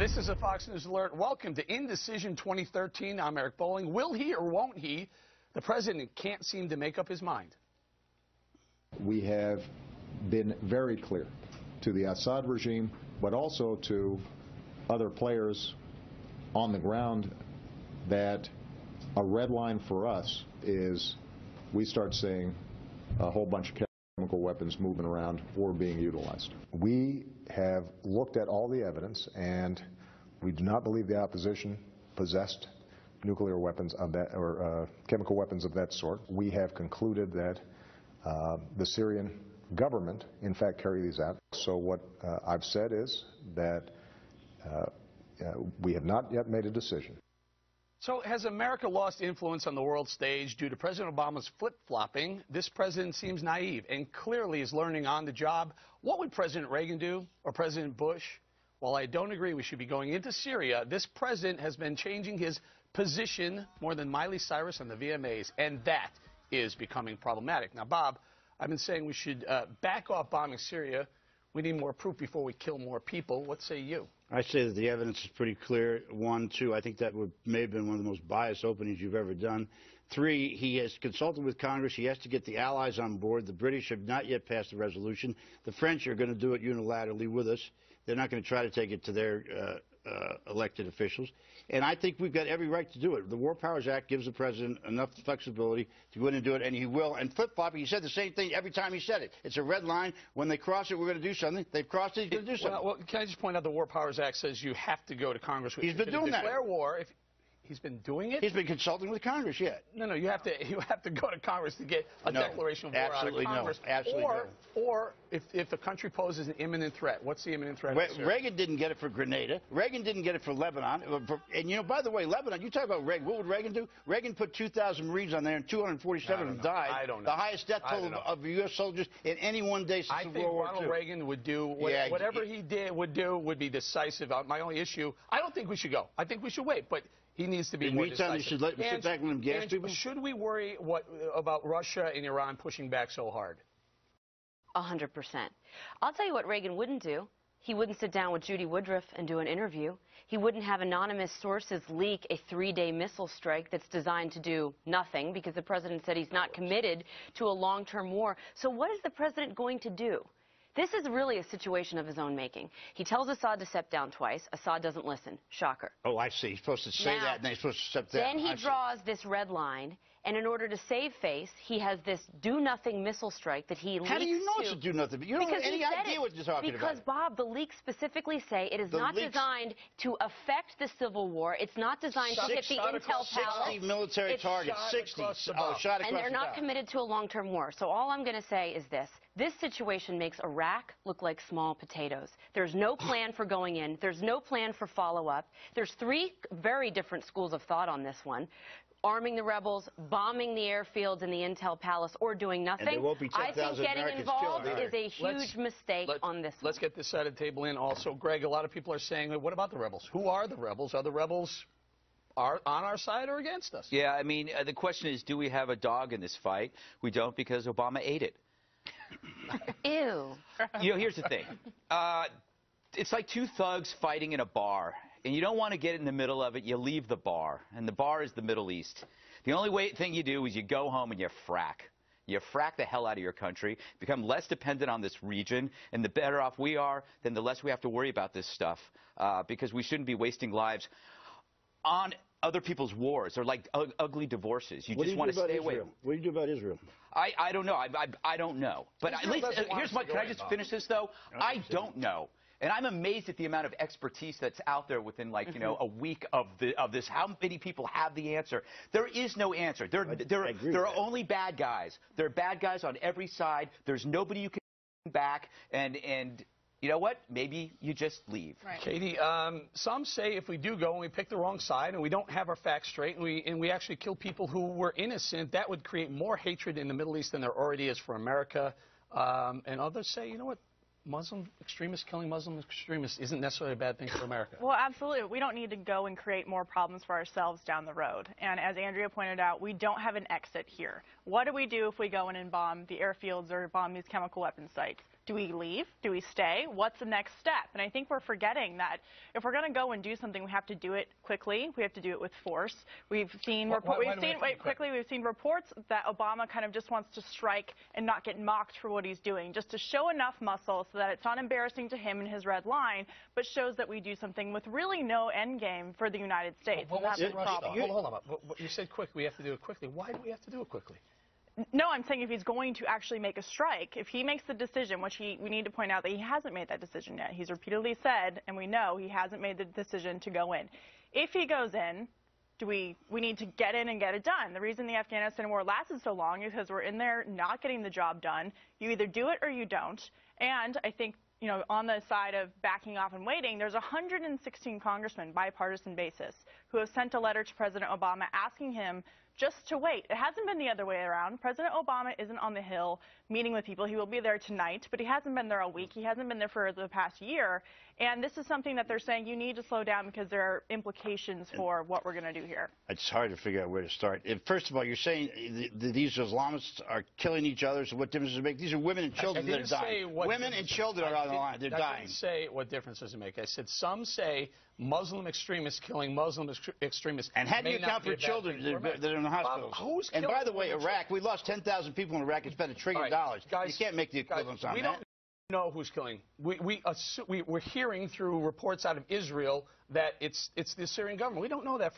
This is a Fox News Alert. Welcome to Indecision 2013. I'm Eric Bolling. Will he or won't he? The president can't seem to make up his mind. We have been very clear to the Assad regime, but also to other players on the ground, that a red line for us is we start seeing a whole bunch of chemical weapons moving around or being utilized. We have looked at all the evidence, and we do not believe the opposition possessed nuclear weapons of that, or chemical weapons of that sort. We have concluded that the Syrian government, in fact, carry these out. So what I've said is that we have not yet made a decision. So has America lost influence on the world stage due to President Obama's flip-flopping? This president seems naive and clearly is learning on the job. What would President Reagan do, or President Bush? While I don't agree we should be going into Syria, this president has been changing his position more than Miley Cyrus and the VMAs, and that is becoming problematic. Now, Bob, I've been saying we should back off bombing Syria. We need more proof before we kill more people. What say you? I say that the evidence is pretty clear. 1, 2, I think that may have been one of the most biased openings you've ever done. 3, he has consulted with Congress. He has to get the allies on board. The British have not yet passed the resolution. The French are going to do it unilaterally with us. They're not going to try to take it to their elected officials. And I think we've got every right to do it. The War Powers Act gives the president enough flexibility to go in and do it, and he will. And flip-flopping, he said the same thing every time he said it. It's a red line. When they cross it, we're going to do something. They've crossed it, he's going to do something. Well, can I just point out the War Powers Act says you have to go to Congress. He's been doing that. Declare war. If he's been doing it? He's been consulting with Congress, yeah. No, you have to go to Congress to get a declaration of war out of Congress. No, absolutely no. Or if a country poses an imminent threat, what's the imminent threat? Reagan didn't get it for Grenada. Reagan didn't get it for Lebanon. And, you know, by the way, Lebanon, you talk about Reagan. What would Reagan do? Reagan put 2,000 Marines on there, and 247 of them died. I don't know. The highest death toll of U.S. soldiers in any one day since World War II. I think Ronald Reagan would do whatever he would be decisive. My only issue, I don't think we should go. I think we should wait, but he needs to be more decisive. You should let him sit back and let him gas people? Should we worry about Russia and Iran pushing back so hard? 100%. I'll tell you what Reagan wouldn't do. He wouldn't sit down with Judy Woodruff and do an interview. He wouldn't have anonymous sources leak a 3-day missile strike that's designed to do nothing, because the president said he's not committed to a long-term war. So what is the president going to do? This is really a situation of his own making. He tells Assad to step down twice. Assad doesn't listen. Shocker. Oh, I see. He's supposed to say that, and then he's supposed to step down. Then he draws this red line, and in order to save face, he has this do-nothing missile strike that he leaks to. How do you know it's a do-nothing? You don't have any idea what you're talking about. Because, Bob, the leaks specifically say it is not designed to affect the Civil War. It's not designed to hit the intel palace. 60 military targets. 60. Shot across and they're not committed to a long-term war. So all I'm going to say is this. This situation makes Iraq look like small potatoes. There's no plan for going in. There's no plan for follow-up. There's 3 very different schools of thought on this one. Arming the rebels, bombing the airfields and the intel palace, or doing nothing. And there won't be 10,000 I think getting Americans involved killed. is a huge mistake on this one. Let's get this side of the table in. Also, Greg, a lot of people are saying, what about the rebels? Who are the rebels? Are the rebels on our side or against us? Yeah, I mean, the question is, do we have a dog in this fight? We don't, because Obama ate it. Ew. You know, here's the thing. It's like 2 thugs fighting in a bar, and you don't want to get in the middle of it. You leave the bar, and the bar is the Middle East. The only thing you do is you go home and you frack. You frack the hell out of your country, become less dependent on this region, and the better off we are, then the less we have to worry about this stuff, because we shouldn't be wasting lives on other people's wars. They're like ugly divorces. You just want to stay away. What do you do about Israel? I don't know. I don't know. But at least, here's what, can I just finish this, though? I don't know. And I'm amazed at the amount of expertise that's out there within, like, you know, a week of this. How many people have the answer? There is no answer. There are only bad guys. There are bad guys on every side. There's nobody you can back. And you know what? Maybe you just leave. Right. Katie, some say if we do go and we pick the wrong side and we don't have our facts straight and we actually kill people who were innocent, that would create more hatred in the Middle East than there already is for America. And others say, you know what? Muslim extremists killing Muslim extremists isn't necessarily a bad thing for America. Well, absolutely. We don't need to go and create more problems for ourselves down the road. And as Andrea pointed out, we don't have an exit here. What do we do if we go in and bomb the airfields or bomb these chemical weapons sites? Do we leave? Do we stay? What's the next step? And I think we're forgetting that if we're going to go and do something, we have to do it quickly. We have to do it with force. We've seen reports that Obama kind of just wants to strike and not get mocked for what he's doing, just to show enough muscle so that it's not embarrassing to him and his red line, but shows that we do something with really no end game for the United States. Well, and that's the problem. Hold on. You said quick. We have to do it quickly. Why do we have to do it quickly? No, I'm saying if he's going to actually make a strike, if he makes the decision, which we need to point out that he hasn't made that decision yet. He's repeatedly said, and we know he hasn't made the decision to go in. If he goes in, we need to get in and get it done. The reason the Afghanistan war lasted so long is because we're in there not getting the job done. You either do it or you don't. And I think, you know, on the side of backing off and waiting, there's 116 congressmen, bipartisan basis, who have sent a letter to President Obama asking him just to wait. It hasn't been the other way around. President Obama isn't on the Hill meeting with people. He will be there tonight, but he hasn't been there all week. He hasn't been there for the past year. And this is something that they're saying you need to slow down because there are implications for what we're going to do here. It's hard to figure out where to start. First of all, you're saying these Islamists are killing each other, so what difference does it make? These are women and children that are dying. Women and children are on the line. They're dying. I didn't say what difference does it make. I said some say Muslim extremists killing Muslim extremists. And how do you account for children that are in the hospitals? And by the way, Iraq, we lost 10,000 people in Iraq and spent $1 trillion. You can't make the equivalence on that. We don't know who's killing. We're hearing through reports out of Israel that it's the Syrian government. We don't know that